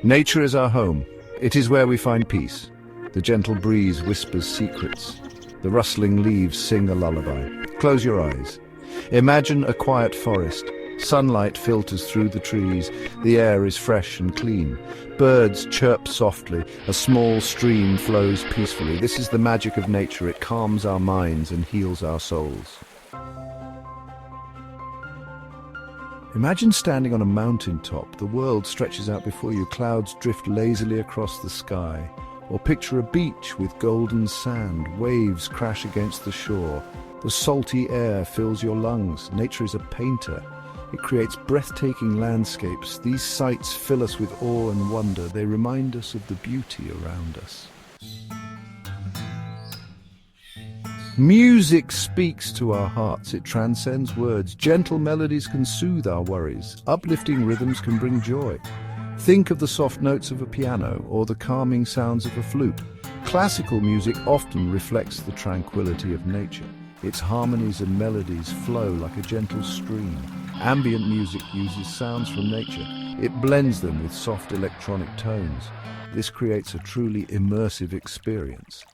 Nature is our home. It is where we find peace. The gentle breeze whispers secrets. The rustling leaves sing a lullaby. Close your eyes. Imagine a quiet forest. Sunlight filters through the trees. The air is fresh and clean. Birds chirp softly. A small stream flows peacefully. This is the magic of nature. It calms our minds and heals our souls. Imagine standing on a mountaintop. The world stretches out before you. Clouds drift lazily across the sky. Or picture a beach with golden sand. Waves crash against the shore. The salty air fills your lungs. Nature is a painter. It creates breathtaking landscapes. These sights fill us with awe and wonder. They remind us of the beauty around us. Music speaks to our hearts. It transcends words. Gentle melodies can soothe our worries. Uplifting rhythms can bring joy. Think of the soft notes of a piano or the calming sounds of a flute. Classical music often reflects the tranquility of nature. Its harmonies and melodies flow like a gentle stream. Ambient music uses sounds from nature. It blends them with soft electronic tones. This creates a truly immersive experience.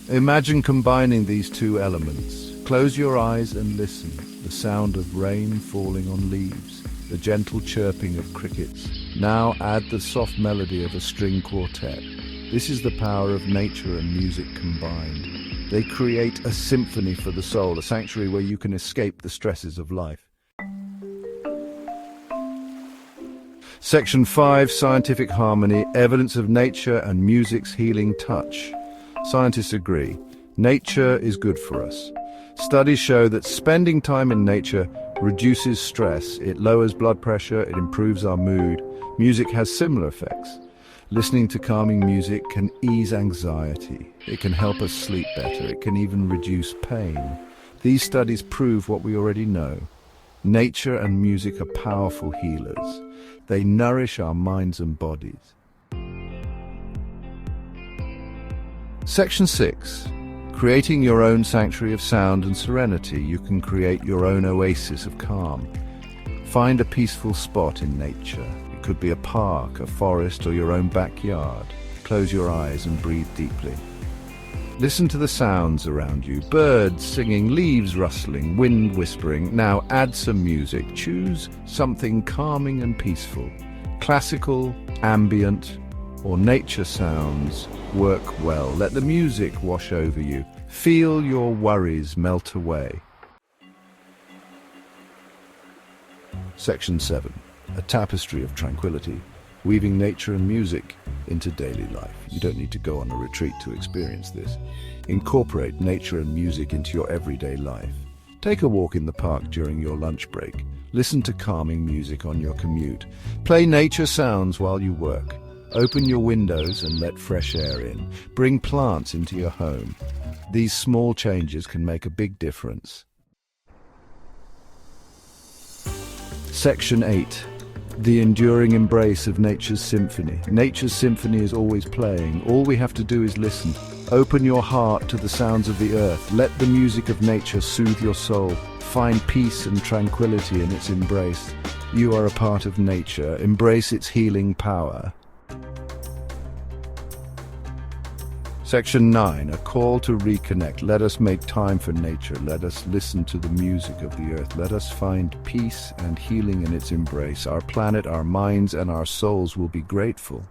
Imagine combining these two elements. Close your eyes and listen. The sound of rain falling on leaves, the gentle chirping of crickets. Now add the soft melody of a string quartet. This is the power of nature and music combined. They create a symphony for the soul, a sanctuary where you can escape the stresses of life. Section 5, Scientific Harmony, Evidence of Nature and Music's Healing Touch. Scientists agree, nature is good for us. Studies show that spending time in nature reduces stress, it lowers blood pressure, it improves our mood. Music has similar effects. Listening to calming music can ease anxiety. It can help us sleep better. It can even reduce pain. These studies prove what we already know. Nature and music are powerful healers. They nourish our minds and bodies. Section 6. Creating your own sanctuary of sound and serenity. You can create your own oasis of calm. Find a peaceful spot in nature. It could be a park, a forest, or your own backyard. Close your eyes and breathe deeply. Listen to the sounds around you. Birds singing, leaves rustling, wind whispering. Now add some music. Choose something calming and peaceful. Classical, ambient, or nature sounds work well. Let the music wash over you. Feel your worries melt away. Section 7. A tapestry of tranquility, weaving nature and music into daily life. You don't need to go on a retreat to experience this. Incorporate nature and music into your everyday life. Take a walk in the park during your lunch break. Listen to calming music on your commute. Play nature sounds while you work. Open your windows and let fresh air in. Bring plants into your home. These small changes can make a big difference. Section 8. The enduring embrace of nature's symphony. Nature's symphony is always playing. All we have to do is listen. Open your heart to the sounds of the earth. Let the music of nature soothe your soul. Find peace and tranquility in its embrace. You are a part of nature. Embrace its healing power. Section 9. A call to reconnect. Let us make time for nature. Let us listen to the music of the earth. Let us find peace and healing in its embrace. Our planet, our minds, and our souls will be grateful.